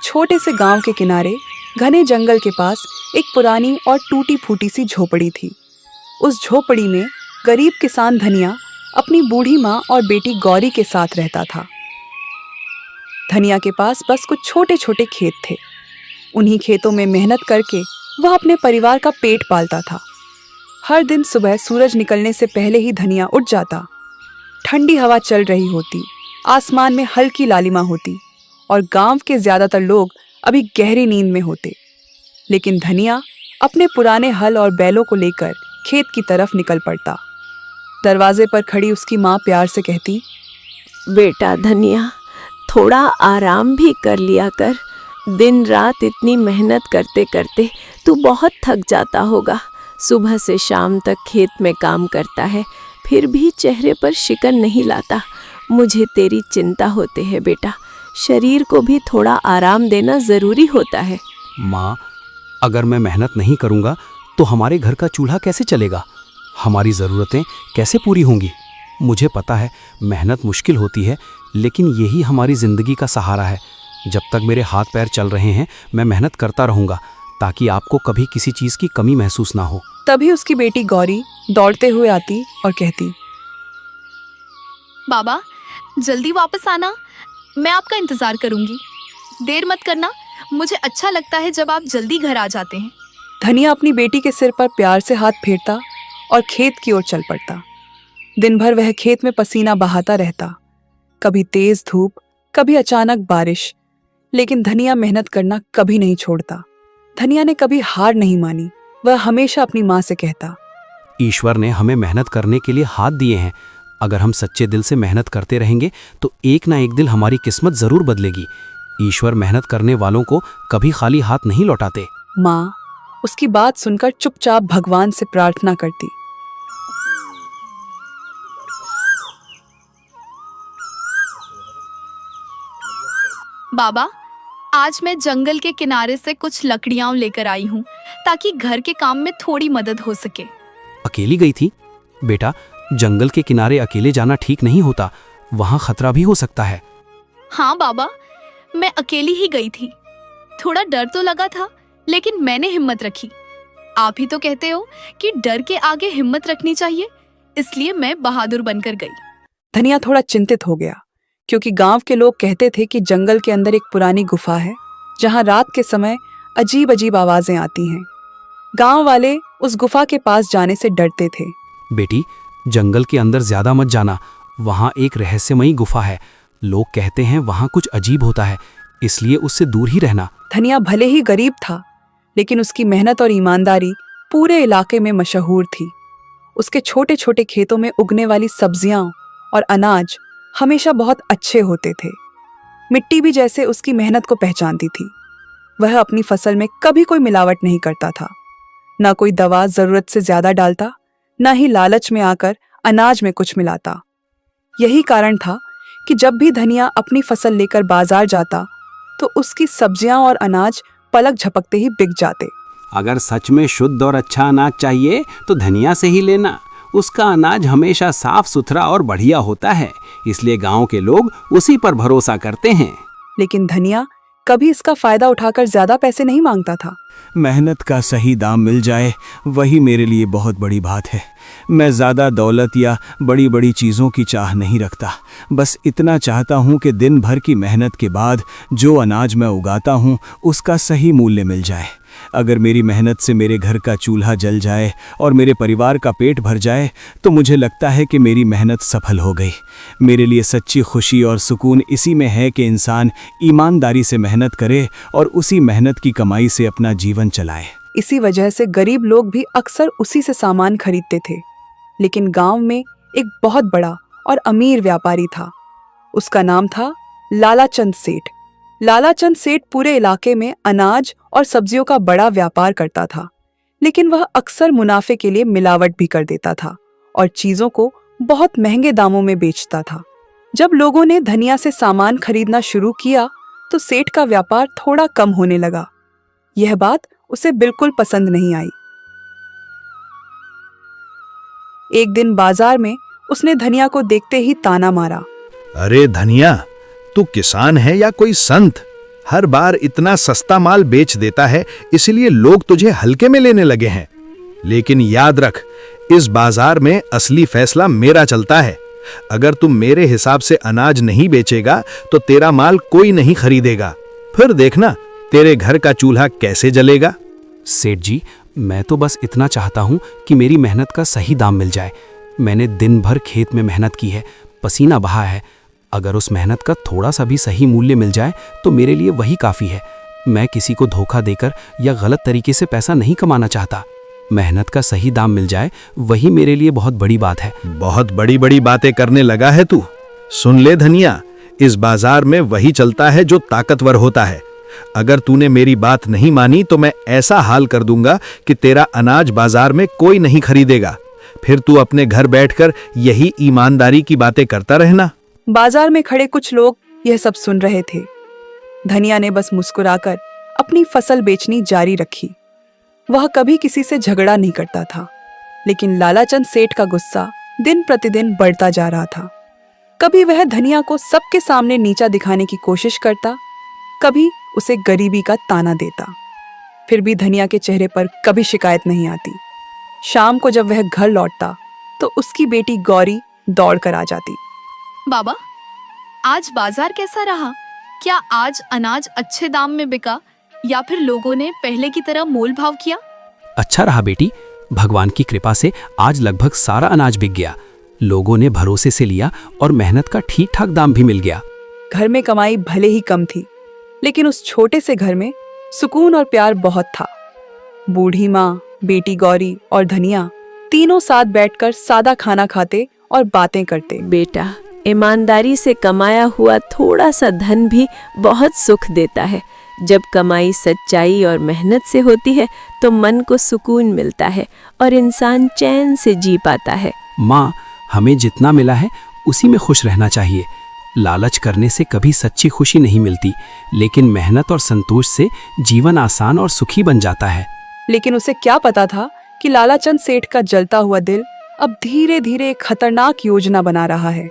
छोटे से गांव के किनारे घने जंगल के पास एक पुरानी और टूटी फूटी सी झोपड़ी थी। उस झोपड़ी में गरीब किसान धनिया अपनी बूढ़ी माँ और बेटी गौरी के साथ रहता था। धनिया के पास बस कुछ छोटे छोटे खेत थे। उन्हीं खेतों में मेहनत करके वह अपने परिवार का पेट पालता था। हर दिन सुबह सूरज निकलने से पहले ही धनिया उठ जाता। ठंडी हवा चल रही होती, आसमान में हल्की लालिमा होती और गांव के ज्यादातर लोग अभी गहरी नींद में होते। लेकिन धनिया अपने पुराने हल और बैलों को लेकर खेत की तरफ निकल पड़ता। दरवाजे पर खड़ी उसकी माँ प्यार से कहती, बेटा धनिया, थोड़ा आराम भी कर लिया कर। दिन रात इतनी मेहनत करते करते तू बहुत थक जाता होगा। सुबह से शाम तक खेत में काम करता है, फिर भी चेहरे पर शिकन नहीं लाता। मुझे तेरी चिंता होती है बेटा। शरीर को भी थोड़ा आराम देना जरूरी होता है। माँ, अगर मैं मेहनत नहीं करूँगा तो हमारे घर का चूल्हा कैसे चलेगा? हमारी ज़रूरतें कैसे पूरी होंगी? मुझे पता है मेहनत मुश्किल होती है, लेकिन यही हमारी ज़िंदगी का सहारा है। जब तक मेरे हाथ पैर चल रहे हैं मैं मेहनत करता रहूँगा, ताकि आपको कभी किसी चीज़ की कमी महसूस ना हो। तभी उसकी बेटी गौरी दौड़ते हुए आती और कहती, बाबा, जल्दी वापस आना, मैं आपका इंतजार करूंगी। देर मत करना, मुझे अच्छा लगता है जब आप जल्दी घर आ जाते हैं। धनिया अपनी बेटी के सिर पर प्यार से हाथ फेरता और खेत की ओर चल पड़ता। दिन भर वह खेत में पसीना बहाता रहता, कभी तेज धूप, कभी अचानक बारिश, लेकिन धनिया मेहनत करना कभी नहीं छोड़ता। धनिया ने कभी हार नहीं मानी। वह हमेशा अपनी माँ से कहता, ईश्वर ने हमें मेहनत करने के लिए हाथ दिए हैं। अगर हम सच्चे दिल से मेहनत करते रहेंगे तो एक ना एक दिन हमारी किस्मत ज़रूर बदलेगी। ईश्वर मेहनत करने वालों को कभी खाली हाथ नहीं लौटाते। माँ उसकी बात सुनकर चुपचाप भगवान से प्रार्थना करती। बाबा, आज मैं जंगल के किनारे से कुछ लकड़ियां लेकर आई हूँ, ताकि घर के काम में थोड़ी मदद हो सके। अकेली गई थी? बेटा, जंगल के किनारे अकेले जाना ठीक नहीं होता, वहाँ खतरा भी हो सकता है। हाँ बाबा, मैं अकेली ही गई थी। थोड़ा डर तो लगा था, लेकिन मैंने हिम्मत रखी। आप ही तो कहते हो कि डर के आगे हिम्मत रखनी चाहिए, इसलिए मैं बहादुर बनकर गई। धनिया थोड़ा चिंतित हो गया, क्योंकि गांव के लोग कहते थे कि जंगल के अंदर एक पुरानी गुफा है, जहां रात के समय अजीब अजीब आवाजें आती हैं। गांव वाले उस गुफा के पास जाने से डरते थे। बेटी, जंगल के अंदर ज्यादा मत जाना, वहाँ एक रहस्यमयी गुफा है। लोग कहते हैं वहाँ कुछ अजीब होता है, इसलिए उससे दूर ही रहना। धनिया भले ही गरीब था, लेकिन उसकी मेहनत और ईमानदारी पूरे इलाके में मशहूर थी। उसके छोटे छोटे खेतों में उगने वाली सब्जियां और अनाज हमेशा बहुत अच्छे होते थे। मिट्टी भी जैसे उसकी मेहनत को पहचानती थी। वह अपनी फसल में कभी कोई मिलावट नहीं करता था, ना कोई दवा जरूरत से ज्यादा डालता, ना ही लालच में आकर अनाज में कुछ मिलाता। यही कारण था कि जब भी धनिया अपनी फसल लेकर बाजार जाता तो उसकी सब्जियां और अनाज पलक झपकते ही बिक जाते। अगर सच में शुद्ध और अच्छा अनाज चाहिए तो धनिया से ही लेना। उसका अनाज हमेशा साफ सुथरा और बढ़िया होता है, इसलिए गांव के लोग उसी पर भरोसा करते हैं। लेकिन धनिया कभी इसका फायदा उठाकर ज्यादा पैसे नहीं मांगता था। मेहनत का सही दाम मिल जाए, वही मेरे लिए बहुत बड़ी बात है। मैं ज़्यादा दौलत या बड़ी बड़ी चीज़ों की चाह नहीं रखता। बस इतना चाहता हूँ कि दिन भर की मेहनत के बाद जो अनाज मैं उगाता हूँ उसका सही मूल्य मिल जाए। अगर मेरी मेहनत से मेरे घर का चूल्हा जल जाए और मेरे परिवार का पेट भर जाए तो मुझे लगता है कि मेरी मेहनत सफल हो गई। मेरे लिए सच्ची खुशी और सुकून इसी में है कि इंसान ईमानदारी से मेहनत करे और उसी मेहनत की कमाई से अपना जीवन चलाए। इसी वजह से गरीब लोग भी अक्सर उसी से सामान खरीदते थे। लेकिन गांव में एक बहुत बड़ा और अमीर व्यापारी था। उसका नाम था लालाचंद सेठ। लालाचंद सेठ पूरे इलाके में अनाज और सब्जियों का बड़ा व्यापार करता था, लेकिन वह अक्सर मुनाफे के लिए मिलावट भी कर देता था और चीजों को बहुत महंगे दामों में बेचता था। जब लोगों ने धनिया से सामान खरीदना शुरू किया तो सेठ का व्यापार थोड़ा कम होने लगा। यह बात उसे बिल्कुल पसंद नहीं आई। एक दिन बाजार में उसने धनिया को देखते ही ताना मारा। अरे धनिया, तू किसान है या कोई संत? हर बार इतना सस्ता माल बेच देता है, इसलिए लोग तुझे हल्के में लेने लगे हैं। लेकिन याद रख, इस बाजार में असली फैसला मेरा चलता है। अगर तुम मेरे हिसाब से अनाज नहीं बेचेगा तो तेरा माल कोई नहीं खरीदेगा। फिर देखना तेरे घर का चूल्हा कैसे जलेगा। सेठ जी, मैं तो बस इतना चाहता हूँ कि मेरी मेहनत का सही दाम मिल जाए। मैंने दिन भर खेत में मेहनत की है, पसीना बहा है। अगर उस मेहनत का थोड़ा सा भी सही मूल्य मिल जाए तो मेरे लिए वही काफ़ी है। मैं किसी को धोखा देकर या गलत तरीके से पैसा नहीं कमाना चाहता। मेहनत का सही दाम मिल जाए वही मेरे लिए बहुत बड़ी बात है। बहुत बड़ी बड़ी बातें करने लगा है तू। सुन ले धनिया, इस बाजार में वही चलता है जो ताकतवर होता है। अगर तूने मेरी बात नहीं मानी तो मैं ऐसा हाल कर दूंगा कि तेरा अनाज बाजार में कोई नहीं खरीदेगा। फिर तू अपने घर बैठकर यही ईमानदारी की बातें करता रहना। बाजार में खड़े कुछ लोग यह सब सुन रहे थे। धनिया ने बस मुस्कुराकर अपनी फसल बेचनी जारी रखी। वह कभी किसी से झगड़ा नहीं करता था, लेकिन लालाचंद सेठ का गुस्सा दिन प्रतिदिन बढ़ता जा रहा था। कभी वह धनिया को सबके सामने नीचा दिखाने की कोशिश करता, कभी उसे गरीबी का ताना देता। फिर भी धनिया के चेहरे पर कभी शिकायत नहीं आती। शाम को जब वह घर लौटता तो उसकी बेटी गौरी दौड़ कर आ जाती। बाबा, आज बाजार कैसा रहा? क्या आज अनाज अच्छे दाम में बिका या फिर लोगों ने पहले की तरह मोल भाव किया? अच्छा रहा बेटी, भगवान की कृपा से आज लगभग सारा अनाज बिक गया। लोगों ने भरोसे से लिया और मेहनत का ठीक ठाक दाम भी मिल गया। घर में कमाई भले ही कम थी, लेकिन उस छोटे से घर में सुकून और प्यार बहुत था। बूढ़ी माँ, बेटी गौरी और धनिया तीनों साथ बैठकर सादा खाना खाते और बातें करते। बेटा, ईमानदारी से कमाया हुआ थोड़ा सा धन भी बहुत सुख देता है। जब कमाई सच्चाई और मेहनत से होती है तो मन को सुकून मिलता है और इंसान चैन से जी पाता है। माँ, हमें जितना मिला है उसी में खुश रहना चाहिए। लालच करने से कभी सच्ची खुशी नहीं मिलती, लेकिन मेहनत और संतोष से जीवन आसान और सुखी बन जाता है। लेकिन उसे क्या पता था कि लालाचंद सेठ का जलता हुआ दिल अब धीरे धीरे एक खतरनाक योजना बना रहा है।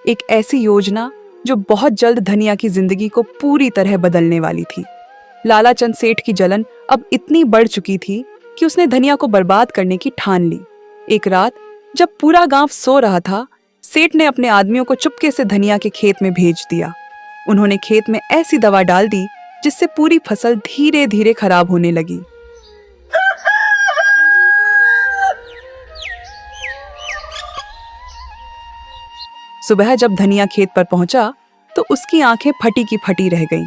एक ऐसी योजना जो बहुत जल्द धनिया की जिंदगी को पूरी तरह बदलने वाली थी। लालाचंद सेठ की जलन अब इतनी बढ़ चुकी थी कि उसने धनिया को बर्बाद करने की ठान ली। एक रात जब पूरा गांव सो रहा था, सेठ ने अपने आदमियों को चुपके से धनिया के खेत में भेज दिया। उन्होंने खेत में ऐसी दवा डाल दी जिससे पूरी फसल धीरे धीरे खराब होने लगी। सुबह जब धनिया खेत पर पहुंचा तो उसकी आंखें फटी की फटी रह गईं।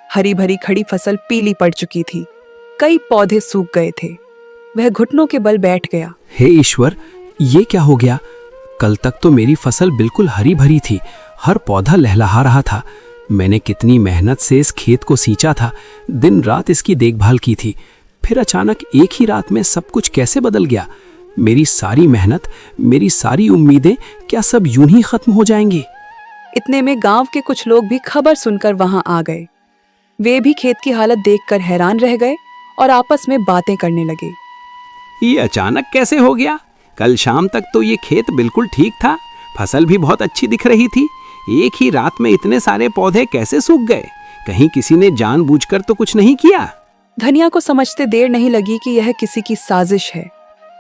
हरी भरी खड़ी फसल पीली पड़ चुकी थी। कई पौधे सूख गए थे। वह घुटनों के बल बैठ गया। हे ईश्वर, ये क्या हो गया? कल तक तो मेरी फसल बिल्कुल हरी भरी थी, हर पौधा लहलहा रहा था। मैंने कितनी मेहनत से इस खेत को सींचा था, दिन रात इसकी देखभाल की थी। फिर अचानक एक ही रात में सब कुछ कैसे बदल गया? मेरी सारी मेहनत, मेरी सारी उम्मीदें क्या सब यूं ही खत्म हो जाएंगी? इतने में गांव के कुछ लोग भी खबर सुनकर वहां आ गए। वे भी खेत की हालत देखकर हैरान रह गए और आपस में बातें करने लगे। ये अचानक कैसे हो गया? कल शाम तक तो ये खेत बिल्कुल ठीक था, फसल भी बहुत अच्छी दिख रही थी। एक ही रात में इतने सारे पौधे कैसे सूख गए? कहीं किसी ने जानबूझकर तो कुछ नहीं किया? धनिया को समझते देर नहीं लगी कि यह किसी की साजिश है।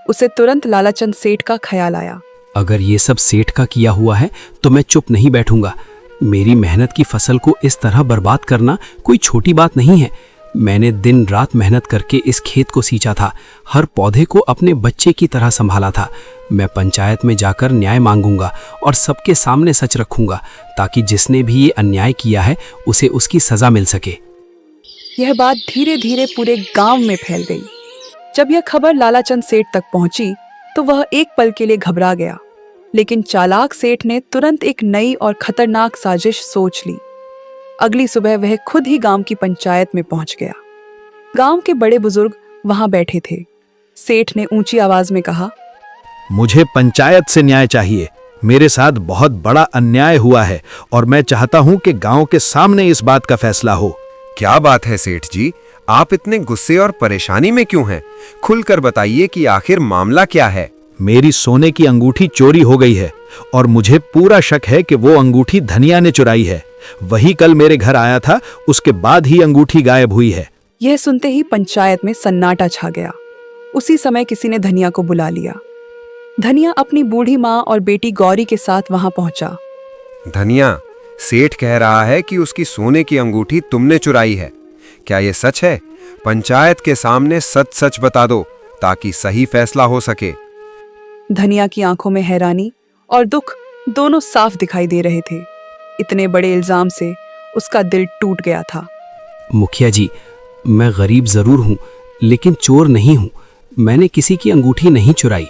उसे तुरंत लालाचंद सेठ का ख्याल आया। अगर ये सब सेठ का किया हुआ है तो मैं चुप नहीं बैठूंगा। मेरी मेहनत की फसल को इस तरह बर्बाद करना कोई छोटी बात नहीं है। मैंने दिन रात मेहनत करके इस खेत को सींचा था, हर पौधे को अपने बच्चे की तरह संभाला था। मैं पंचायत में जाकर न्याय मांगूंगा और सबके सामने सच रखूंगा, ताकि जिसने भी ये अन्याय किया है उसे उसकी सजा मिल सके। यह बात धीरे धीरे पूरे गांव में फैल गई। जब यह खबर लालाचंद सेठ तक पहुंची तो वह एक पल के लिए घबरा गया, लेकिन चालाक सेठ ने तुरंत एक नई और खतरनाक साजिश सोच ली। अगली सुबह वह खुद ही गांव की पंचायत में पहुंच गया। गांव के बड़े बुजुर्ग वहां बैठे थे। सेठ ने ऊंची आवाज में कहा, मुझे पंचायत से न्याय चाहिए। मेरे साथ बहुत बड़ा अन्याय हुआ है और मैं चाहता हूं कि गांव के सामने इस बात का फैसला हो। क्या बात है सेठ जी, आप इतने गुस्से और परेशानी में क्यों हैं? खुलकर बताइए कि आखिर मामला क्या है। मेरी सोने की अंगूठी चोरी हो गई है और मुझे पूरा शक है कि वो अंगूठी धनिया ने चुराई है। वही कल मेरे घर आया था, उसके बाद ही अंगूठी गायब हुई है। यह सुनते ही पंचायत में सन्नाटा छा गया। उसी समय किसी ने धनिया को बुला लिया। धनिया अपनी बूढ़ी माँ और बेटी गौरी के साथ वहां पहुंचा। धनिया, सेठ कह रहा है कि उसकी सोने की अंगूठी तुमने चुराई है। क्या ये सच है? पंचायत के सामने सच सच बता दो ताकि सही फैसला हो सके। धनिया की आंखों में हैरानी और दुख दोनों साफ दिखाई दे रहे थे। इतने बड़े इल्जाम से उसका दिल टूट गया था। मुखिया जी, मैं गरीब जरूर हूँ लेकिन चोर नहीं हूँ। मैंने किसी की अंगूठी नहीं चुराई।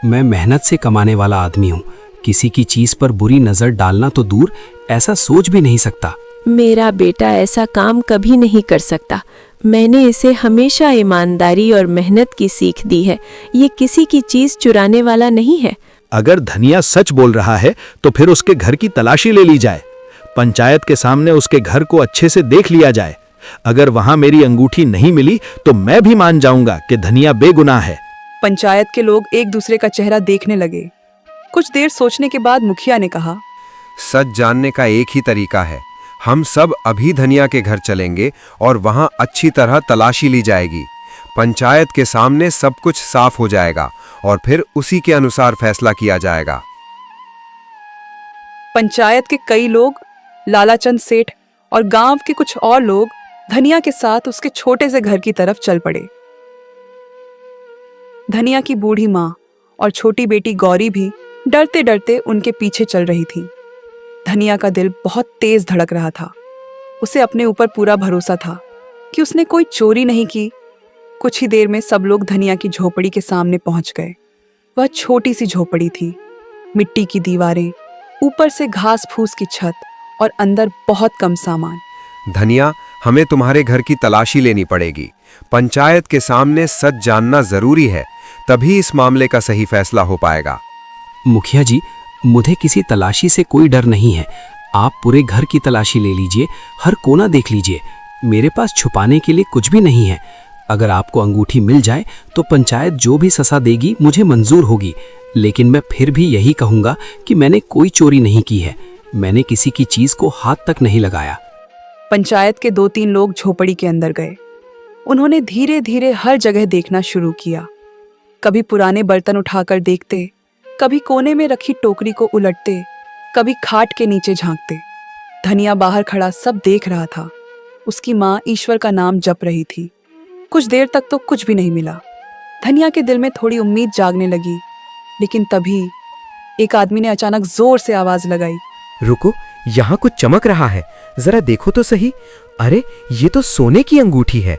मैं मेहनत से कमाने वाला आदमी हूँ। किसी की चीज पर बुरी नजर डालना तो दूर, ऐसा सोच भी नहीं सकता। मेरा बेटा ऐसा काम कभी नहीं कर सकता। मैंने इसे हमेशा ईमानदारी और मेहनत की सीख दी है। ये किसी की चीज चुराने वाला नहीं है। अगर धनिया सच बोल रहा है तो फिर उसके घर की तलाशी ले ली जाए। पंचायत के सामने उसके घर को अच्छे से देख लिया जाए। अगर वहां मेरी अंगूठी नहीं मिली तो मैं भी मान जाऊंगा कि धनिया बेगुनाह है। पंचायत के लोग एक दूसरे का चेहरा देखने लगे। कुछ देर सोचने के बाद मुखिया ने कहा, सच जानने का एक ही तरीका है। हम सब अभी धनिया के घर चलेंगे और वहां अच्छी तरह तलाशी ली जाएगी। पंचायत के सामने सब कुछ साफ हो जाएगा और फिर उसी के अनुसार फैसला किया जाएगा। पंचायत के कई लोग, लालाचंद सेठ और गांव के कुछ और लोग धनिया के साथ उसके छोटे से घर की तरफ चल पड़े। धनिया की बूढ़ी माँ और छोटी बेटी गौरी भी डरते डरते उनके पीछे चल रही थी। धनिया का दिल बहुत तेज धड़क रहा था। उसे अपने ऊपर पूरा भरोसा था कि उसने कोई चोरी नहीं की। कुछ ही देर में सब लोग धनिया की झोपड़ी के सामने पहुंच गए। वह छोटी सी झोपड़ी थी, मिट्टी की दीवारें, ऊपर से घास फूस की छत और अंदर बहुत कम सामान। धनिया, हमें तुम्हारे घर की तलाशी लेनी पड़ेगी। पंचायत के सामने सच जानना जरूरी है, तभी इस मामले का सही फैसला हो पाएगा। मुखिया जी, मुझे किसी तलाशी से कोई डर नहीं है। आप पूरे घर की तलाशी ले लीजिए, हर कोना देख लीजिए। मेरे पास छुपाने के लिए कुछ भी नहीं है। अगर आपको अंगूठी मिल जाए तो पंचायत जो भी सजा देगी मुझे मंजूर होगी। लेकिन मैं फिर भी यही कहूँगा कि मैंने कोई चोरी नहीं की है। मैंने किसी की चीज को हाथ तक नहीं लगाया। पंचायत के 2-3 लोग झोपड़ी के अंदर गए। उन्होंने धीरे धीरे हर जगह देखना शुरू किया। कभी पुराने बर्तन उठाकर देखते, कभी कोने में रखी टोकरी को उलटते, कभी खाट के नीचे झांकते। धनिया बाहर खड़ा सब देख रहा था। उसकी माँ ईश्वर का नाम जप रही थी। कुछ देर तक तो कुछ भी नहीं मिला। धनिया के दिल में थोड़ी उम्मीद जागने लगी, लेकिन तभी एक आदमी ने अचानक जोर से आवाज लगाई, रुको, यहाँ कुछ चमक रहा है, जरा देखो तो सही। अरे, ये तो सोने की अंगूठी है।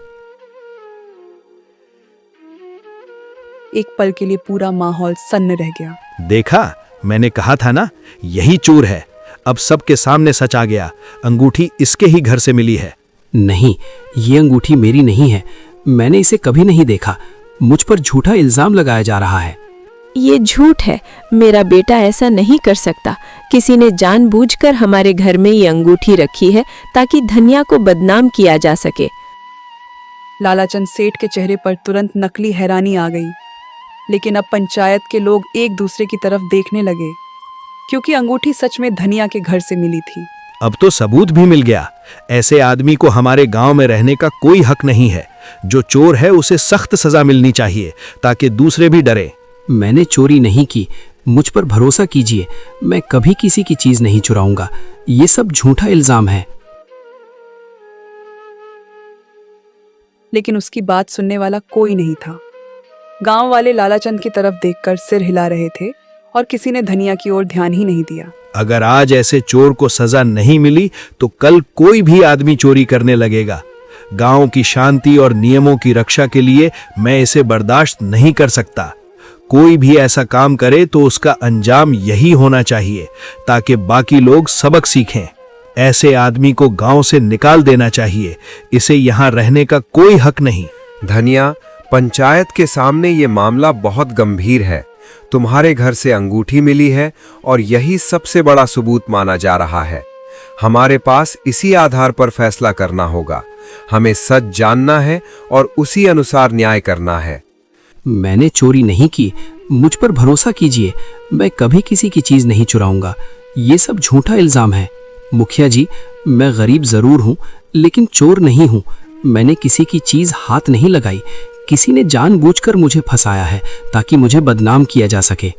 एक पल के लिए पूरा माहौल सन्न रह गया। देखा, मैंने कहा था ना, यही चोर है। अब सबके सामने सच आ गया। अंगूठी इसके ही घर से मिली है। नहीं, ये अंगूठी मेरी नहीं है। मैंने इसे कभी नहीं देखा। मुझ पर झूठा इल्जाम लगाया जा रहा है। ये झूठ है। मेरा बेटा ऐसा नहीं कर सकता। किसी ने जानबूझकर हमारे घर में ये अंगूठी रखी है ताकि धनिया को बदनाम किया जा सके। लालाचंद सेठ के चेहरे पर तुरंत नकली हैरानी आ गई। लेकिन अब पंचायत के लोग एक दूसरे की तरफ देखने लगे, क्योंकि अंगूठी सच में धनिया के घर से मिली थी। अब तो सबूत भी मिल गया। ऐसे आदमी को हमारे गांव में रहने का कोई हक नहीं है। जो चोर है उसे सख्त सजा मिलनी चाहिए ताकि दूसरे भी डरे। मैंने चोरी नहीं की। मुझ पर भरोसा कीजिए, मैं कभी किसी की चीज नहीं चुराऊंगा। ये सब झूठा इल्जाम है। लेकिन उसकी बात सुनने वाला कोई नहीं था। गांव वाले लालाचंद की तरफ देखकर सिर हिला रहे थे और किसी ने धनिया की ओर ध्यान ही नहीं दिया। अगर आज ऐसे चोर को सजा नहीं मिली तो कल कोई भी आदमी चोरी करने लगेगा। गांव की शांति और नियमों की रक्षा के लिए मैं इसे बर्दाश्त नहीं कर सकता। कोई भी ऐसा काम करे तो उसका अंजाम यही होना चाहिए ताकि बाकी लोग सबक सीखें। ऐसे आदमी को गांव से निकाल देना चाहिए। इसे यहाँ रहने का कोई हक नहीं। धनिया, पंचायत के सामने ये मामला बहुत गंभीर है। तुम्हारे घर से अंगूठी मिली है और यही सबसे बड़ा सबूत माना जा रहा है। हमारे पास इसी आधार पर फैसला करना होगा। हमें सच जानना है और उसी अनुसार न्याय करना है। मैंने चोरी नहीं की। मुझ पर भरोसा कीजिए, मैं कभी किसी की चीज नहीं चुराऊंगा। ये सब झूठा इल्जाम है। मुखिया जी, मैं गरीब जरूर हूँ, लेकिन चोर नहीं हूँ। मैंने किसी की चीज हाथ नहीं लगाई। किसी ने जानबूझकर मुझे फंसाया है ताकि मुझे बदनाम किया जा सके।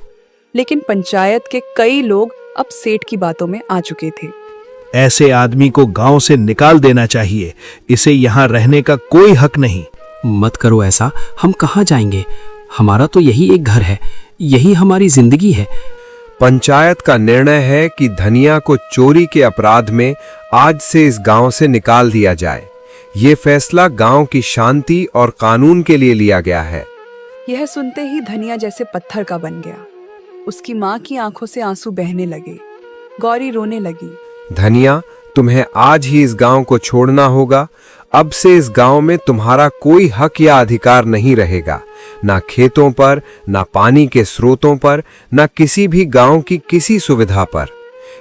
लेकिन पंचायत के कई लोग अब सेठ की बातों में आ चुके थे। ऐसे आदमी को गांव से निकाल देना चाहिए। इसे यहाँ रहने का कोई हक नहीं। मत करो ऐसा, हम कहाँ जाएंगे? हमारा तो यही एक घर है, यही हमारी जिंदगी है। पंचायत का निर्णय है कि धनिया को चोरी के अपराध में आज से इस गांव से निकाल दिया जाए। ये फैसला गांव की शांति और कानून के लिए लिया गया है। यह सुनते ही धनिया जैसे पत्थर का बन गया। उसकी माँ की आंखों से आंसू बहने लगे। गौरी रोने लगी। धनिया, तुम्हें आज ही इस गांव को छोड़ना होगा। अब से इस गांव में तुम्हारा कोई हक या अधिकार नहीं रहेगा, ना खेतों पर, ना पानी के स्रोतों पर, ना किसी भी गांव की किसी सुविधा पर।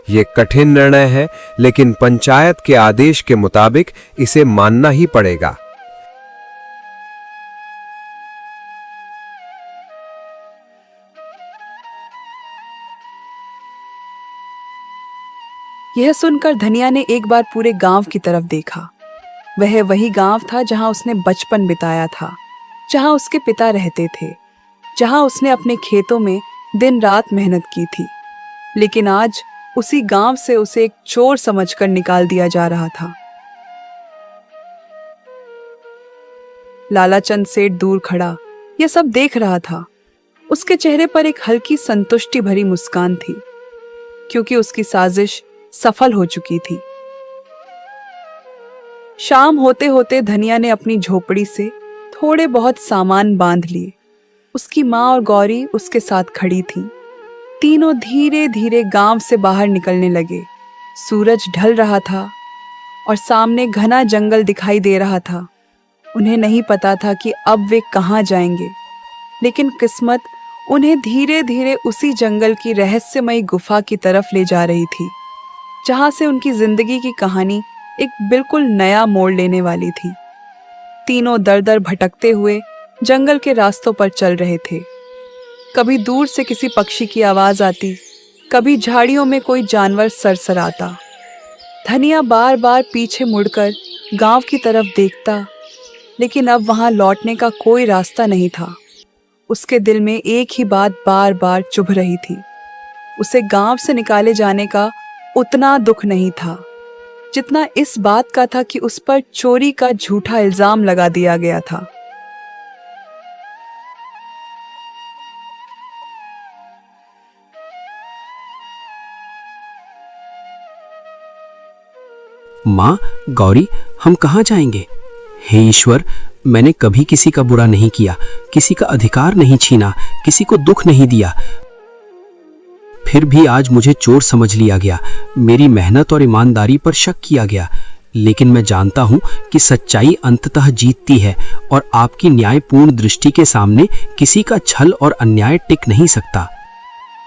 यह कठिन निर्णय है, लेकिन पंचायत के आदेश के मुताबिक इसे मानना ही पड़ेगा। यह सुनकर धनिया ने एक बार पूरे गांव की तरफ देखा। वह वही गांव था जहां उसने बचपन बिताया था, जहां उसके पिता रहते थे, जहां उसने अपने खेतों में दिन रात मेहनत की थी। लेकिन आज उसी गांव से उसे एक चोर समझकर निकाल दिया जा रहा था। लालाचंद सेठ दूर खड़ा यह सब देख रहा था। उसके चेहरे पर एक हल्की संतुष्टि भरी मुस्कान थी, क्योंकि उसकी साजिश सफल हो चुकी थी। शाम होते होते धनिया ने अपनी झोपड़ी से थोड़े बहुत सामान बांध लिए। उसकी माँ और गौरी उसके साथ खड़ी थीं। तीनों धीरे धीरे गांव से बाहर निकलने लगे। सूरज ढल रहा था और सामने घना जंगल दिखाई दे रहा था। उन्हें नहीं पता था कि अब वे कहाँ जाएंगे, लेकिन किस्मत उन्हें धीरे धीरे उसी जंगल की रहस्यमयी गुफा की तरफ ले जा रही थी, जहां से उनकी जिंदगी की कहानी एक बिल्कुल नया मोड़ लेने वाली थी। तीनों दर दर भटकते हुए जंगल के रास्तों पर चल रहे थे। कभी दूर से किसी पक्षी की आवाज आती, कभी झाड़ियों में कोई जानवर सरसराता। धनिया बार बार पीछे मुड़कर गांव की तरफ देखता, लेकिन अब वहां लौटने का कोई रास्ता नहीं था। उसके दिल में एक ही बात बार बार चुभ रही थी। उसे गांव से निकाले जाने का उतना दुख नहीं था जितना इस बात का था कि उस पर चोरी का झूठा इल्जाम लगा दिया गया था। माँ, गौरी, हम कहाँ जाएंगे? हे ईश्वर, मैंने कभी किसी का बुरा नहीं किया, किसी का अधिकार नहीं छीना, किसी को दुख नहीं दिया। फिर भी आज मुझे चोर समझ लिया गया, मेरी मेहनत और ईमानदारी पर शक किया गया। लेकिन मैं जानता हूँ कि सच्चाई अंततः जीतती है और आपकी न्यायपूर्ण दृष्टि के सामने किसी का छल और अन्याय टिक नहीं सकता।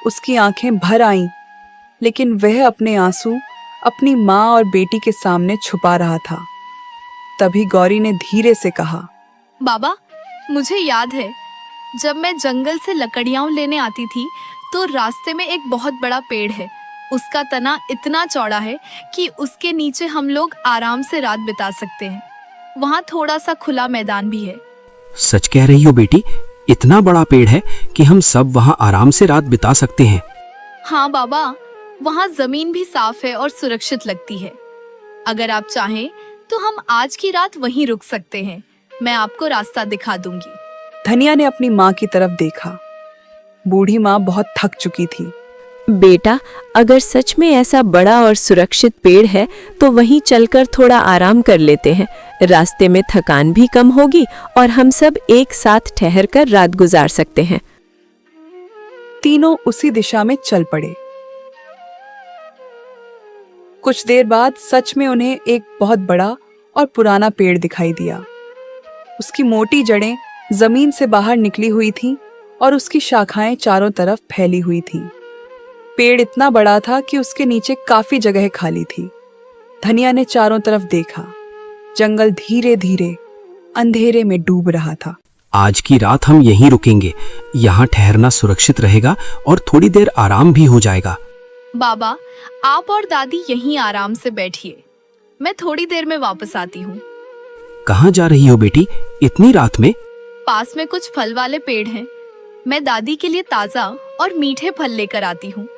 उसकी आंखें भर आईं, लेकिन वह अपने आंसू अपनी माँ और बेटी के सामने छुपा रहा था। तभी गौरी ने धीरे से कहा, बाबा, मुझे याद है जब मैं जंगल से लकड़ियां लेने आती थी तो रास्ते में एक बहुत बड़ा पेड़ है। उसका तना इतना चौड़ा है कि उसके नीचे हम लोग आराम से रात बिता सकते हैं। वहाँ थोड़ा सा खुला मैदान भी है। सच कह रही हो बेटी? इतना बड़ा पेड़ है कि हम सब वहाँ आराम से रात बिता सकते हैं? हाँ बाबा, वहाँ जमीन भी साफ है और सुरक्षित लगती है। अगर आप चाहें तो हम आज की रात वहीं रुक सकते हैं। मैं आपको रास्ता दिखा दूंगी। धनिया ने अपनी माँ की तरफ देखा। बूढ़ी माँ बहुत थक चुकी थी। बेटा, अगर सच में ऐसा बड़ा और सुरक्षित पेड़ है तो वहीं चलकर थोड़ा आराम कर लेते हैं। रास्ते में थकान भी कम होगी और हम सब एक साथ ठहरकर रात गुजार सकते हैं। तीनों उसी दिशा में चल पड़े। कुछ देर बाद सच में उन्हें एक बहुत बड़ा और पुराना पेड़ दिखाई दिया। उसकी मोटी जड़ें जमीन से बाहर निकली हुई थीं और उसकी शाखाएं चारों तरफ फैली हुई थीं। पेड़ इतना बड़ा था कि उसके नीचे काफी जगह खाली थी। धनिया ने चारों तरफ देखा। जंगल धीरे धीरे अंधेरे में डूब रहा था। आज की रात हम यहीं रुकेंगे। यहाँ ठहरना सुरक्षित रहेगा और थोड़ी देर आराम भी हो जाएगा। बाबा, आप और दादी यहीं आराम से बैठिए, मैं थोड़ी देर में वापस आती हूँ। कहाँ जा रही हो बेटी इतनी रात में? पास में कुछ फल वाले पेड़ हैं, मैं दादी के लिए ताजा और मीठे फल लेकर आती हूँ।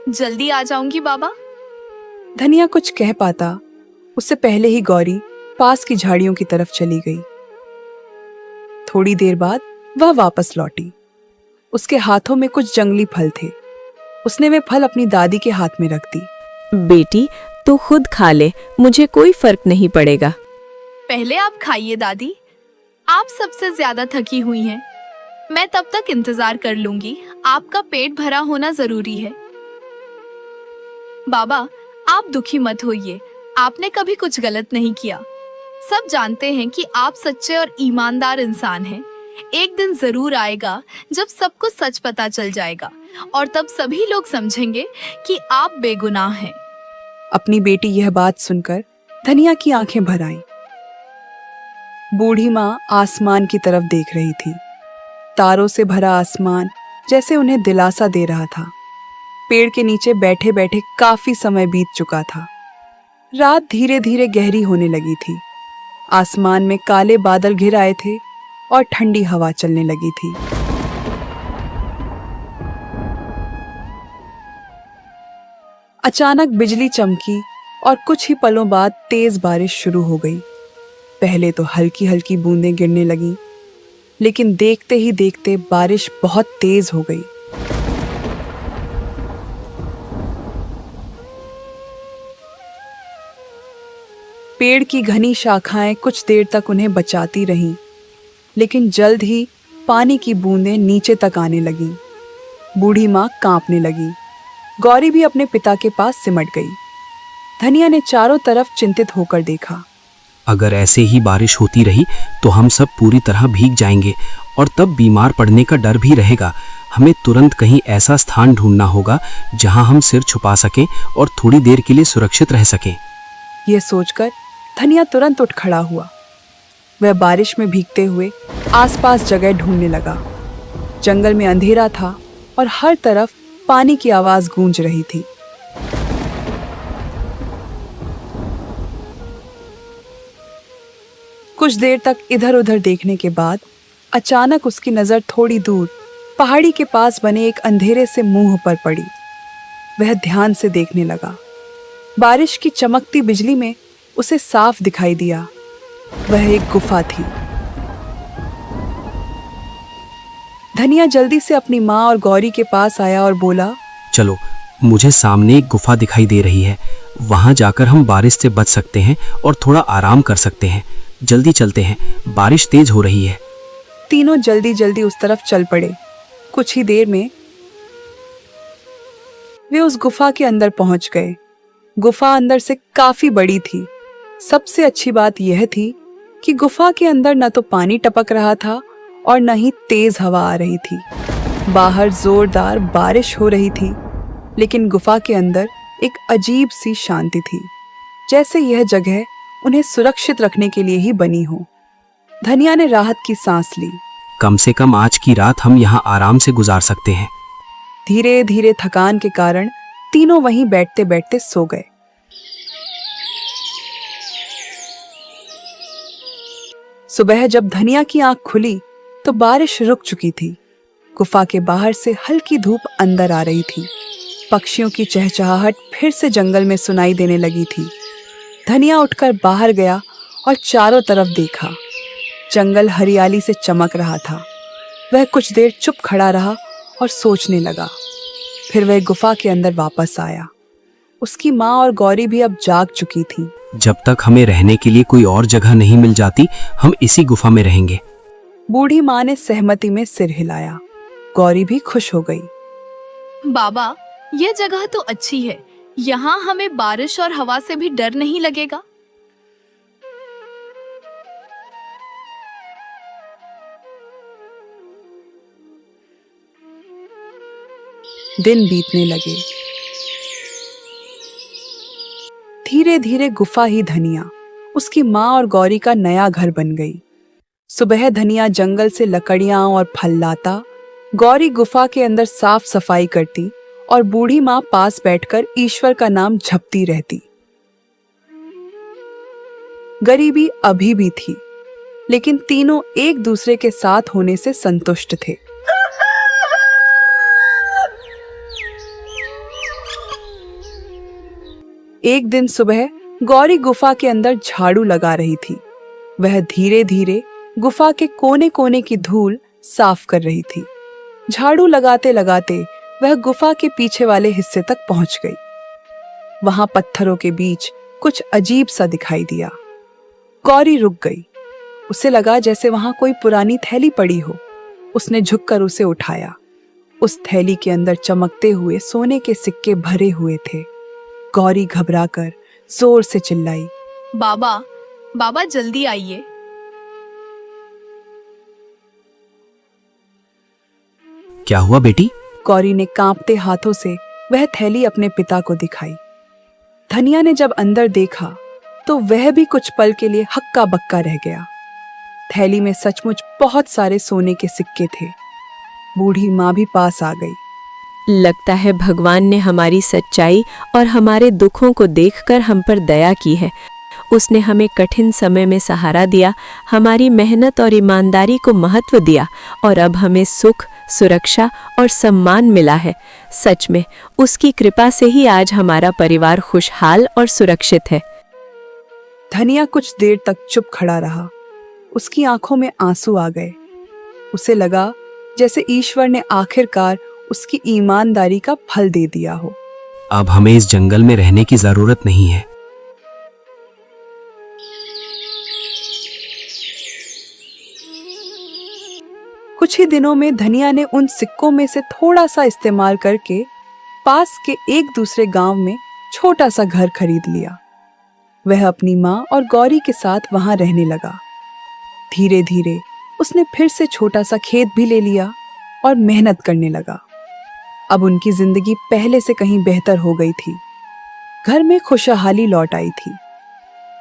जल्दी आ जाऊंगी बाबा। धनिया कुछ कह पाता उससे पहले ही गौरी पास की झाड़ियों की तरफ चली गई। थोड़ी देर बाद वह वापस लौटी। उसके हाथों में कुछ जंगली फल थे। उसने वे फल अपनी दादी के हाथ में रख दी। बेटी, तू खुद खा ले, मुझे कोई फर्क नहीं पड़ेगा। पहले आप खाइए दादी, आप सबसे ज्यादा थकी हुई हैं। मैं तब तक इंतजार कर लूंगी, आपका पेट भरा होना जरूरी है। बाबा, आप दुखी मत होइए, आपने कभी कुछ गलत नहीं किया। सब जानते हैं कि आप सच्चे और ईमानदार इंसान हैं। एक दिन जरूर आएगा जब सबको सच पता चल जाएगा और तब सभी लोग समझेंगे कि आप बेगुनाह हैं। अपनी बेटी यह बात सुनकर धनिया की आंखें भर आईं। बूढ़ी माँ आसमान की तरफ देख रही थी। तारों से भरा आसमान जैसे उन्हें दिलासा दे रहा था। पेड़ के नीचे बैठे बैठे काफी समय बीत चुका था। रात धीरे धीरे गहरी होने लगी थी। आसमान में काले बादल घिर आए थे और ठंडी हवा चलने लगी थी। अचानक बिजली चमकी और कुछ ही पलों बाद तेज बारिश शुरू हो गई। पहले तो हल्की हल्की बूंदें गिरने लगीं, लेकिन देखते ही देखते बारिश बहुत तेज हो गई। पेड़ की घनी शाखाएं कुछ देर तक उन्हें बचाती रहीं, लेकिन जल्द ही पानी की बूंदें नीचे तक आने लगीं। बूढ़ी माँ कांपने लगी। गौरी भी अपने पिता के पास सिमट गई। धनिया ने चारों तरफ चिंतित होकर देखा। अगर ऐसे ही बारिश होती रही तो हम सब पूरी तरह भीग जाएंगे और तब बीमार पड़ने का डर भी रहेगा। हमें तुरंत कहीं ऐसा स्थान ढूंढना होगा जहां हम सिर छुपा सकें और थोड़ी देर के लिए सुरक्षित रह सकें। यह सोचकर धनिया तुरंत उठ खड़ा हुआ। वह बारिश में भीगते हुए आसपास जगह ढूंढने लगा। जंगल में अंधेरा था और हर तरफ पानी की आवाज गूंज रही थी। कुछ देर तक इधर उधर देखने के बाद अचानक उसकी नजर थोड़ी दूर पहाड़ी के पास बने एक अंधेरे से मुंह पर पड़ी। वह ध्यान से देखने लगा। बारिश की चमकती बिजली में उसे साफ दिखाई दिया। वह एक गुफा थी। धनिया जल्दी से अपनी माँ और गौरी के पास आया और बोला, चलो, मुझे सामने एक गुफा दिखाई दे रही है। वहां जाकर हम बारिश से बच सकते हैं और थोड़ा आराम कर सकते हैं। जल्दी चलते हैं, बारिश तेज हो रही है। तीनों जल्दी जल्दी उस तरफ चल पड़े। कुछ ही देर में वे उस गुफा के अंदर पहुंच गए। गुफा अंदर से काफी बड़ी थी। सबसे अच्छी बात यह थी कि गुफा के अंदर न तो पानी टपक रहा था और न ही तेज हवा आ रही थी। बाहर जोरदार बारिश हो रही थी, लेकिन गुफा के अंदर एक अजीब सी शांति थी, जैसे यह जगह उन्हें सुरक्षित रखने के लिए ही बनी हो। धनिया ने राहत की सांस ली। कम से कम आज की रात हम यहाँ आराम से गुजार सकते हैं। धीरे धीरे थकान के कारण तीनों वहीं बैठते बैठते सो गए। सुबह जब धनिया की आंख खुली तो बारिश रुक चुकी थी। गुफा के बाहर से हल्की धूप अंदर आ रही थी। पक्षियों की चहचहाहट फिर से जंगल में सुनाई देने लगी थी। धनिया उठकर बाहर गया और चारों तरफ देखा। जंगल हरियाली से चमक रहा था। वह कुछ देर चुप खड़ा रहा और सोचने लगा। फिर वह गुफा के अंदर वापस आया। उसकी माँ और गौरी भी अब जाग चुकी थी। जब तक हमें रहने के लिए कोई और जगह नहीं मिल जाती, हम इसी गुफा में रहेंगे। बूढ़ी माँ ने सहमति में सिर हिलाया। गौरी भी खुश हो गई। बाबा, यह जगह तो अच्छी है। यहाँ हमें बारिश और हवा से भी डर नहीं लगेगा। दिन बीतने लगे। धीरे धीरे गुफा ही धनिया, उसकी माँ और गौरी का नया घर बन गई। सुबह धनिया जंगल से लकड़ियां और फल लाता, गौरी गुफा के अंदर साफ सफाई करती और बूढ़ी माँ पास बैठकर ईश्वर का नाम जपती रहती। गरीबी अभी भी थी, लेकिन तीनों एक दूसरे के साथ होने से संतुष्ट थे। एक दिन सुबह गौरी गुफा के अंदर झाड़ू लगा रही थी। वह धीरे धीरे गुफा के कोने कोने की धूल साफ कर रही थी। झाड़ू लगाते लगाते वह गुफा के पीछे वाले हिस्से तक पहुंच गई। वहां पत्थरों के बीच कुछ अजीब सा दिखाई दिया। गौरी रुक गई। उसे लगा जैसे वहां कोई पुरानी थैली पड़ी हो। उसने झुककर उसे उठाया। उस थैली के अंदर चमकते हुए सोने के सिक्के भरे हुए थे। गौरी घबराकर जोर से चिल्लाई, बाबा, बाबा जल्दी आइए। क्या हुआ बेटी? गौरी ने कांपते हाथों से वह थैली अपने पिता को दिखाई। धनिया ने जब अंदर देखा तो वह भी कुछ पल के लिए हक्का बक्का रह गया। थैली में सचमुच बहुत सारे सोने के सिक्के थे। बूढ़ी माँ भी पास आ गई। लगता है भगवान ने हमारी सच्चाई और हमारे दुखों को देखकर हम पर दया की है। उसने हमें कठिन समय में सहारा दिया, हमारी मेहनत और ईमानदारी को महत्व दिया और अब हमें सुख, सुरक्षा और सम्मान मिला है। सच में उसकी कृपा से ही आज हमारा परिवार खुशहाल और सुरक्षित है। धनिया कुछ देर तक चुप खड़ा रहा। उसकी आंखों में आंसू आ गए। उसे लगा जैसे ईश्वर ने आखिरकार उसकी ईमानदारी का फल दे दिया हो। अब हमें इस जंगल में रहने की जरूरत नहीं है। कुछ ही दिनों में धनिया ने उन सिक्कों में से थोड़ा सा इस्तेमाल करके पास के एक दूसरे गांव में छोटा सा घर खरीद लिया। वह अपनी माँ और गौरी के साथ वहां रहने लगा। धीरे धीरे उसने फिर से छोटा सा खेत भी ले लिया और मेहनत करने लगा। अब उनकी जिंदगी पहले से कहीं बेहतर हो गई थी। घर में खुशहाली लौट आई थी।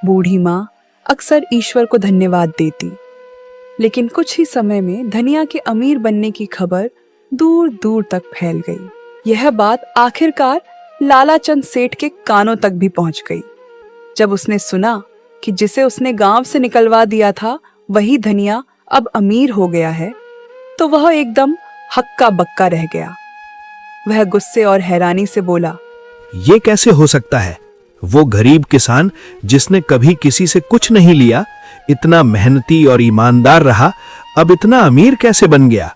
बूढ़ी माँ अक्सर ईश्वर को धन्यवाद देती, लेकिन कुछ ही समय में धनिया के अमीर बनने की खबर दूर दूर तक फैल गई। यह बात आखिरकार लालाचंद सेठ के कानों तक भी पहुंच गई। जब उसने सुना कि जिसे उसने गांव से निकलवा दिया था वही धनिया अब अमीर हो गया है, तो वह एकदम हक्का बक्का रह गया। वह गुस्से और हैरानी से बोला, ये कैसे हो सकता है? वो गरीब किसान जिसने कभी किसी से कुछ नहीं लिया, इतना मेहनती और ईमानदार रहा, अब इतना अमीर कैसे बन गया?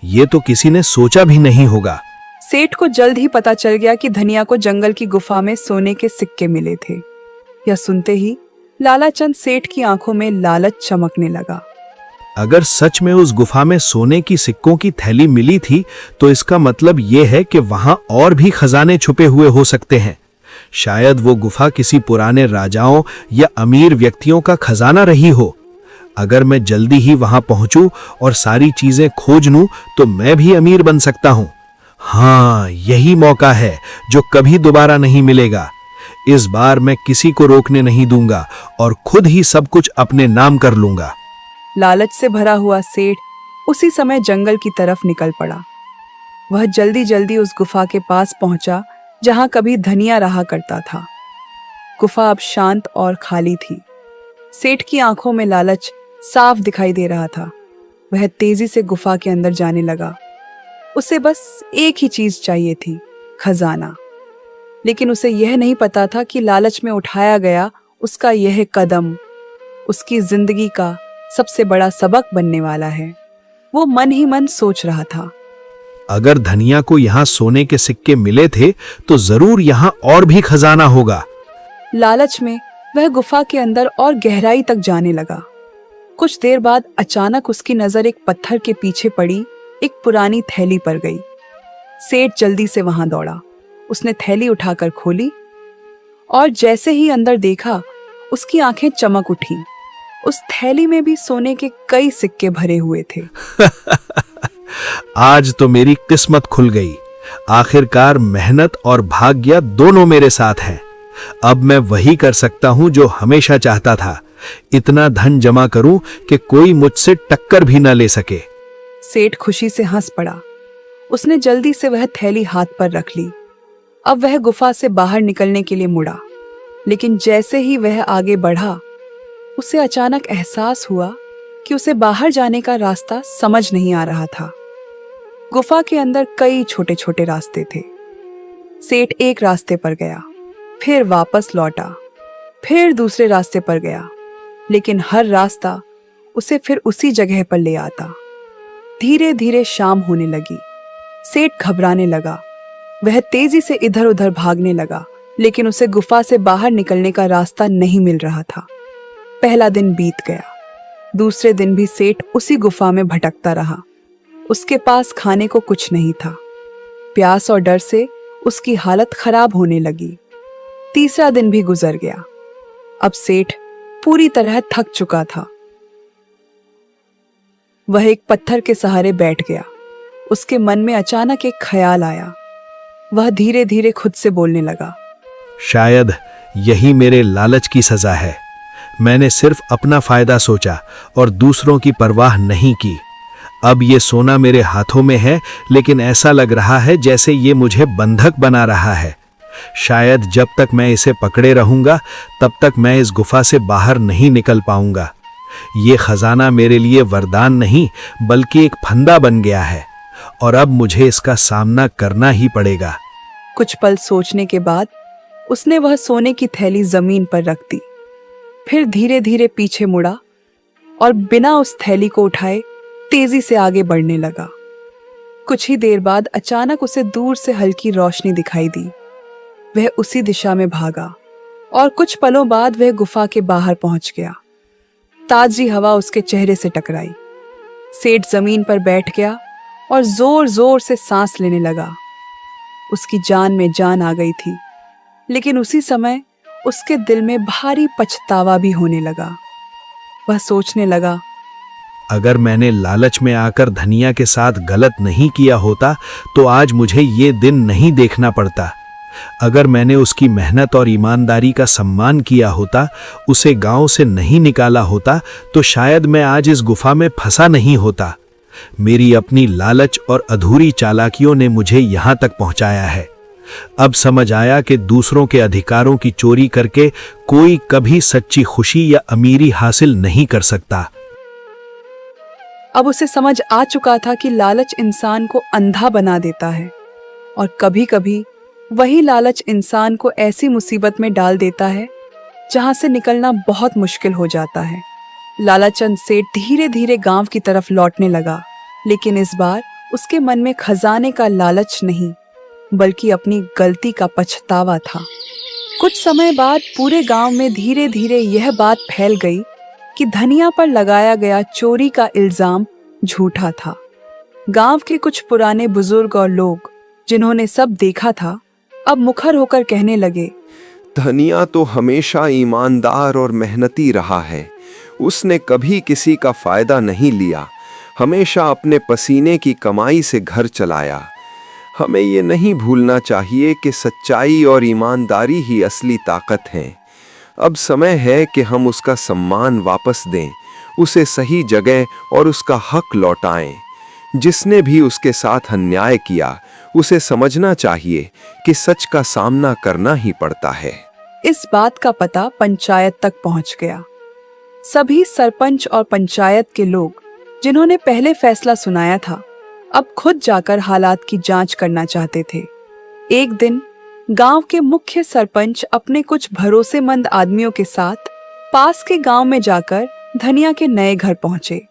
ये तो किसी ने सोचा भी नहीं होगा। सेठ को जल्द ही पता चल गया कि धनिया को जंगल की गुफा में सोने के सिक्के मिले थे। यह सुनते ही लालाचंद सेठ की आंखों में लालच चमकने लगा। अगर सच में उस गुफा में सोने की सिक्कों की थैली मिली थी, तो इसका मतलब यह है कि वहां और भी खजाने छुपे हुए हो सकते हैं। शायद वो गुफा किसी पुराने राजाओं या अमीर व्यक्तियों का खजाना रही हो। अगर मैं जल्दी ही वहां पहुंचूं और सारी चीजें खोज लूं, तो मैं भी अमीर बन सकता हूं। हाँ, यही मौका है जो कभी दोबारा नहीं मिलेगा। इस बार मैं किसी को रोकने नहीं दूंगा और खुद ही सब कुछ अपने नाम कर लूंगा। लालच से भरा हुआ सेठ उसी समय जंगल की तरफ निकल पड़ा। वह जल्दी जल्दी उस गुफा के पास पहुंचा जहां कभी धनिया रहा करता था। गुफा अब शांत और खाली थी। सेठ की आंखों में लालच साफ दिखाई दे रहा था। वह तेजी से गुफा के अंदर जाने लगा। उसे बस एक ही चीज चाहिए थी, खजाना। लेकिन उसे यह नहीं पता था कि लालच में उठाया गया उसका यह कदम उसकी जिंदगी का सबसे बड़ा सबक बनने वाला है। वो मन ही मन सोच रहा था, अगर धनिया को यहाँ सोने के सिक्के मिले थे, तो जरूर यहाँ और भी खजाना होगा। लालच में वह गुफा के अंदर और गहराई तक जाने लगा। कुछ देर बाद अचानक उसकी नजर एक पत्थर के पीछे पड़ी एक पुरानी थैली पर गई। सेठ जल्दी से वहां दौड़ा। उसने थैली उठाकर खोली और जैसे ही अंदर देखा, उसकी आंखें चमक उठी। उस थैली में भी सोने के कई सिक्के भरे हुए थे। आज तो मेरी किस्मत खुल गई। आखिरकार मेहनत और भाग्य दोनों मेरे साथ हैं। अब मैं वही कर सकता हूं जो हमेशा चाहता था, इतना धन जमा करूं कि कोई मुझसे टक्कर भी न ले सके। सेठ खुशी से हंस पड़ा। उसने जल्दी से वह थैली हाथ पर रख ली। अब वह गुफा से बाहर निकलने के लिए मुड़ा, लेकिन जैसे ही वह आगे बढ़ा, उसे अचानक एहसास हुआ कि उसे बाहर जाने का रास्ता समझ नहीं आ रहा था। गुफा के अंदर कई छोटे छोटे रास्ते थे। सेठ एक रास्ते पर गया, फिर वापस लौटा, फिर दूसरे रास्ते पर गया, लेकिन हर रास्ता उसे फिर उसी जगह पर ले आता। धीरे धीरे शाम होने लगी। सेठ घबराने लगा। वह तेजी से इधर उधर भागने लगा, लेकिन उसे गुफा से बाहर निकलने का रास्ता नहीं मिल रहा था। पहला दिन बीत गया। दूसरे दिन भी सेठ उसी गुफा में भटकता रहा। उसके पास खाने को कुछ नहीं था। प्यास और डर से उसकी हालत खराब होने लगी। तीसरा दिन भी गुजर गया। अब सेठ पूरी तरह थक चुका था। वह एक पत्थर के सहारे बैठ गया। उसके मन में अचानक एक ख्याल आया। वह धीरे धीरे खुद से बोलने लगा, शायद यही मेरे लालच की सजा है। मैंने सिर्फ अपना फायदा सोचा और दूसरों की परवाह नहीं की। अब ये सोना मेरे हाथों में है, लेकिन ऐसा लग रहा है जैसे ये मुझे बंधक बना रहा है। शायद जब तक मैं इसे पकड़े रहूंगा, तब तक मैं इस गुफा से बाहर नहीं निकल पाऊंगा। ये खजाना मेरे लिए वरदान नहीं, बल्कि एक फंदा बन गया है, और अब मुझे इसका सामना करना ही पड़ेगा। कुछ पल सोचने के बाद उसने वह सोने की थैली जमीन पर रख दी। फिर धीरे धीरे पीछे मुड़ा और बिना उस थैली को उठाए तेजी से आगे बढ़ने लगा। कुछ ही देर बाद अचानक उसे दूर से हल्की रोशनी दिखाई दी। वह उसी दिशा में भागा और कुछ पलों बाद वह गुफा के बाहर पहुंच गया। ताजी हवा उसके चेहरे से टकराई। सेठ जमीन पर बैठ गया और जोर जोर से सांस लेने लगा। उसकी जान में जान आ गई थी, लेकिन उसी समय उसके दिल में भारी पछतावा भी होने लगा। वह सोचने लगा, अगर मैंने लालच में आकर धनिया के साथ गलत नहीं किया होता, तो आज मुझे ये दिन नहीं देखना पड़ता। अगर मैंने उसकी मेहनत और ईमानदारी का सम्मान किया होता, उसे गांव से नहीं निकाला होता, तो शायद मैं आज इस गुफा में फंसा नहीं होता। मेरी अपनी लालच और अधूरी चालाकियों ने मुझे यहां तक पहुंचाया है। अब समझ आया कि दूसरों के अधिकारों की चोरी करके कोई कभी सच्ची खुशी या अमीरी हासिल नहीं कर सकता। अब उसे समझ आ चुका था कि लालच इंसान को अंधा बना देता है, और कभी-कभी वही लालच इंसान को ऐसी मुसीबत में डाल देता है जहां से निकलना बहुत मुश्किल हो जाता है। लालाचंद सेठ धीरे धीरे गांव की तरफ लौटने लगा, लेकिन इस बार उसके मन में खजाने का लालच नहीं, बल्कि अपनी गलती का पछतावा था। कुछ समय बाद पूरे गांव में धीरे धीरे यह बात फैल गई कि धनिया पर लगाया गया चोरी का इल्जाम झूठा था। गांव के कुछ पुराने बुजुर्ग और लोग, जिन्होंने सब देखा था, अब मुखर होकर कहने लगे, धनिया तो हमेशा ईमानदार और मेहनती रहा है। उसने कभी किसी का फायदा नहीं लिया, हमेशा अपने पसीने की कमाई से घर चलाया। हमें ये नहीं भूलना चाहिए कि सच्चाई और ईमानदारी ही असली ताकत हैं। अब समय है कि हम उसका सम्मान वापस दें, उसे सही जगह और उसका हक लौटाएं। जिसने भी उसके साथ अन्याय किया, उसे समझना चाहिए कि सच का सामना करना ही पड़ता है। इस बात का पता पंचायत तक पहुंच गया। सभी सरपंच और पंचायत के लोग, जिन्होंने पहले फैसला सुनाया था, अब खुद जाकर हालात की जांच करना चाहते थे। एक दिन गांव के मुख्य सरपंच अपने कुछ भरोसेमंद आदमियों के साथ पास के गांव में जाकर धनिया के नए घर पहुंचे।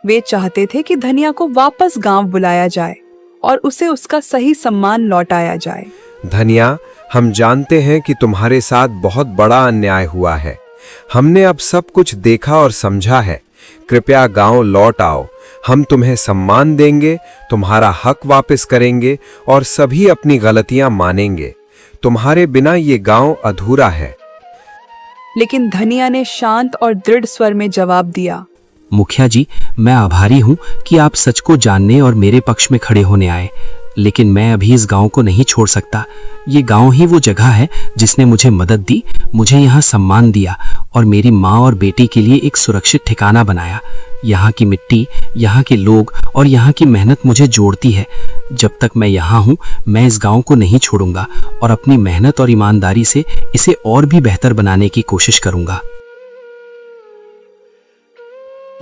वे चाहते थे कि धनिया को वापस गांव बुलाया जाए और उसे उसका सही सम्मान लौटाया जाए। धनिया, हम जानते हैं कि तुम्हारे साथ बहुत बड़ा अन्याय हुआ है। हमने अब सब कुछ देखा और समझा है। कृपया गांव लौट आओ। हम तुम्हें सम्मान देंगे, तुम्हारा हक वापस करेंगे और सभी अपनी गलतियां मानेंगे। तुम्हारे बिना ये गांव अधूरा है। लेकिन धनिया ने शांत और दृढ़ स्वर में जवाब दिया, मुखिया जी, मैं आभारी हूँ कि आप सच को जानने और मेरे पक्ष में खड़े होने आए, लेकिन मैं अभी इस गांव को नहीं छोड़ सकता। ये गांव ही वो जगह है जिसने मुझे मदद दी, मुझे यहाँ सम्मान दिया और मेरी माँ और बेटी के लिए एक सुरक्षित ठिकाना बनाया। यहाँ की मिट्टी, यहाँ के लोग और यहाँ की मेहनत मुझे जोड़ती है। जब तक मैं यहाँ हूँ, मैं इस गांव को नहीं छोड़ूंगा और अपनी मेहनत और ईमानदारी से इसे और भी बेहतर बनाने की कोशिश करूंगा।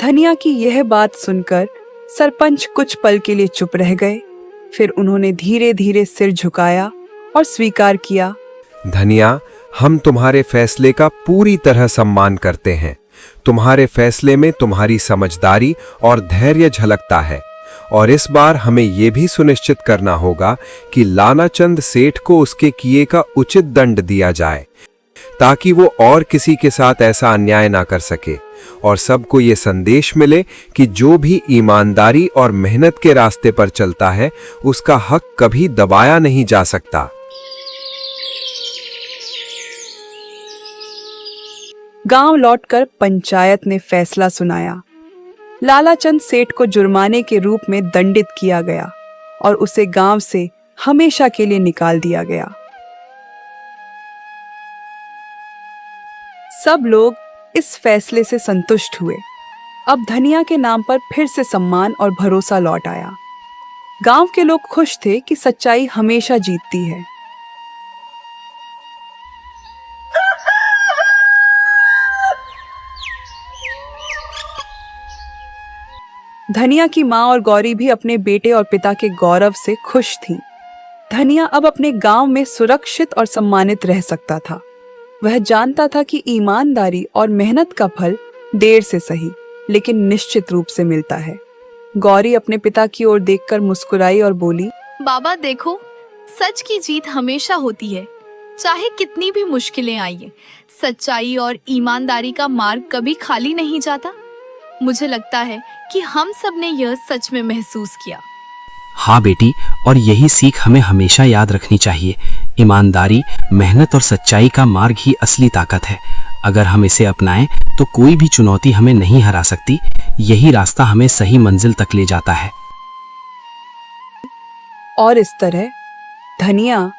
धनिया की यह बात सुनकर सरपंच कुछ पल के लिए चुप रह गए। फिर उन्होंने धीरे धीरे सिर झुकाया और स्वीकार किया। धनिया, हम तुम्हारे फैसले का पूरी तरह सम्मान करते हैं। तुम्हारे फैसले में तुम्हारी समझदारी और धैर्य झलकता है और इस बार हमें यह भी सुनिश्चित करना होगा कि लानाचंद सेठ को उसके किए का उचित दंड दिया जाए, ताकि वो और किसी के साथ ऐसा अन्याय ना कर सके और सबको ये संदेश मिले कि जो भी ईमानदारी और मेहनत के रास्ते पर चलता है उसका हक कभी दबाया नहीं जा सकता। गांव लौटकर पंचायत ने फैसला सुनाया। लालाचंद सेठ को जुर्माने के रूप में दंडित किया गया और उसे गांव से हमेशा के लिए निकाल दिया गया। सब लोग इस फैसले से संतुष्ट हुए। अब धनिया के नाम पर फिर से सम्मान और भरोसा लौट आया। गांव के लोग खुश थे कि सच्चाई हमेशा जीतती है। धनिया की माँ और गौरी भी अपने बेटे और पिता के गौरव से खुश थीं। धनिया अब अपने गांव में सुरक्षित और सम्मानित रह सकता था। वह जानता था कि ईमानदारी और मेहनत का फल देर से सही लेकिन निश्चित रूप से मिलता है। गौरी अपने पिता की ओर देखकर मुस्कुराई और बोली, बाबा देखो, सच की जीत हमेशा होती है, चाहे कितनी भी मुश्किलें आइए। सच्चाई और ईमानदारी का मार्ग कभी खाली नहीं जाता। मुझे लगता है कि हम सब ने यह सच में महसूस किया। हाँ बेटी, और यही सीख हमें हमेशा याद रखनी चाहिए। ईमानदारी, मेहनत और सच्चाई का मार्ग ही असली ताकत है। अगर हम इसे अपनाएं तो कोई भी चुनौती हमें नहीं हरा सकती। यही रास्ता हमें सही मंजिल तक ले जाता है। और इस तरह धनिया,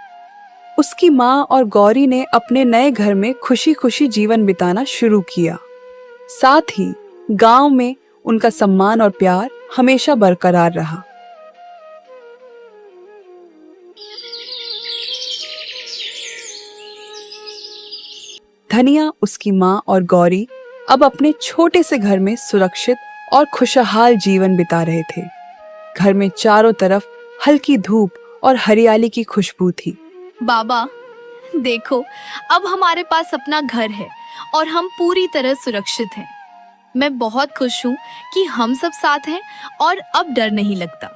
उसकी माँ और गौरी ने अपने नए घर में खुशी खुशी जीवन बिताना शुरू किया। साथ ही गांव में उनका सम्मान और प्यार हमेशा बरकरार रहा। धनिया, उसकी माँ और गौरी अब अपने छोटे से घर में सुरक्षित और खुशहाल जीवन बिता रहे थे। घर में चारों तरफ हल्की धूप और हरियाली की खुशबू थी। बाबा देखो, अब हमारे पास अपना घर है और हम पूरी तरह सुरक्षित हैं। मैं बहुत खुश हूँ कि हम सब साथ हैं और अब डर नहीं लगता।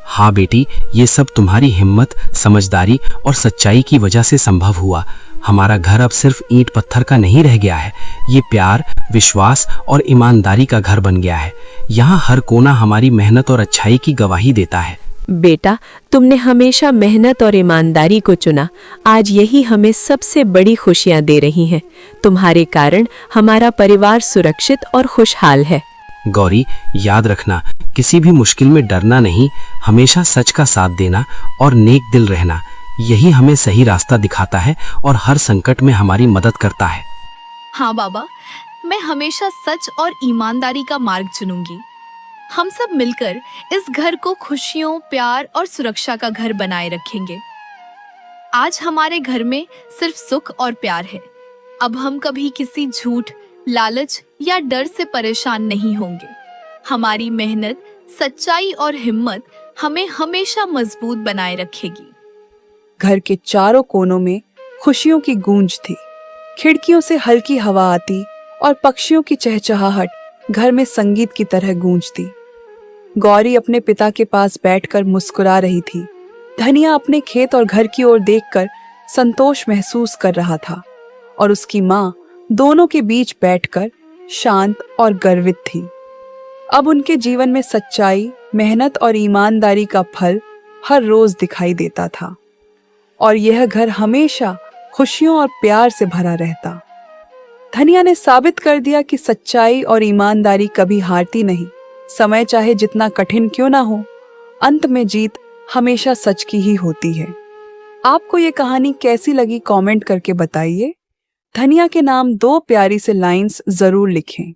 हाँ बेटी, ये सब तुम्हारी हिम्मत, समझदारी और सच्चाई की वजह से संभव हुआ। हमारा घर अब सिर्फ ईंट पत्थर का नहीं रह गया है। ये प्यार, विश्वास और ईमानदारी का घर बन गया है। यहाँ हर कोना हमारी मेहनत और अच्छाई की गवाही देता है। बेटा, तुमने हमेशा मेहनत और ईमानदारी को चुना। आज यही हमें सबसे बड़ी खुशियां दे रही हैं। तुम्हारे कारण हमारा परिवार सुरक्षित और खुशहाल है। गौरी, याद रखना, किसी भी मुश्किल में डरना नहीं, हमेशा सच का साथ देना और नेक दिल रहना, यही हमें सही रास्ता दिखाता है और हर संकट में हमारी मदद करता है। हाँ बाबा, मैं हमेशा सच और ईमानदारी का मार्ग चुनूंगी। हम सब मिलकर इस घर को खुशियों, प्यार और सुरक्षा का घर बनाए रखेंगे। आज हमारे घर में सिर्फ सुख और प्यार है। अब हम कभी किसी झूठ, लालच या डर से परेशान नहीं होंगे। हमारी मेहनत, सच्चाई और हिम्मत हमें हमेशा मजबूत बनाए रखेगी। घर के चारों कोनों में खुशियों की गूंज थी। खिड़कियों से हल्की हवा आती और पक्षियों की चहचहाहट घर में संगीत की तरह गूंजती। गौरी अपने पिता के पास बैठकर मुस्कुरा रही थी। धनिया अपने खेत और घर की ओर देखकर संतोष महसूस कर रहा था और उसकी माँ दोनों के बीच बैठकर शांत और गर्वित थी। अब उनके जीवन में सच्चाई, मेहनत और ईमानदारी का फल हर रोज दिखाई देता था और यह घर हमेशा खुशियों और प्यार से भरा रहता। धनिया ने साबित कर दिया कि सच्चाई और ईमानदारी कभी हारती नहीं। समय चाहे जितना कठिन क्यों ना हो, अंत में जीत हमेशा सच की ही होती है। आपको ये कहानी कैसी लगी कमेंट करके बताइए। धनिया के नाम 2 प्यारी से लाइंस जरूर लिखें।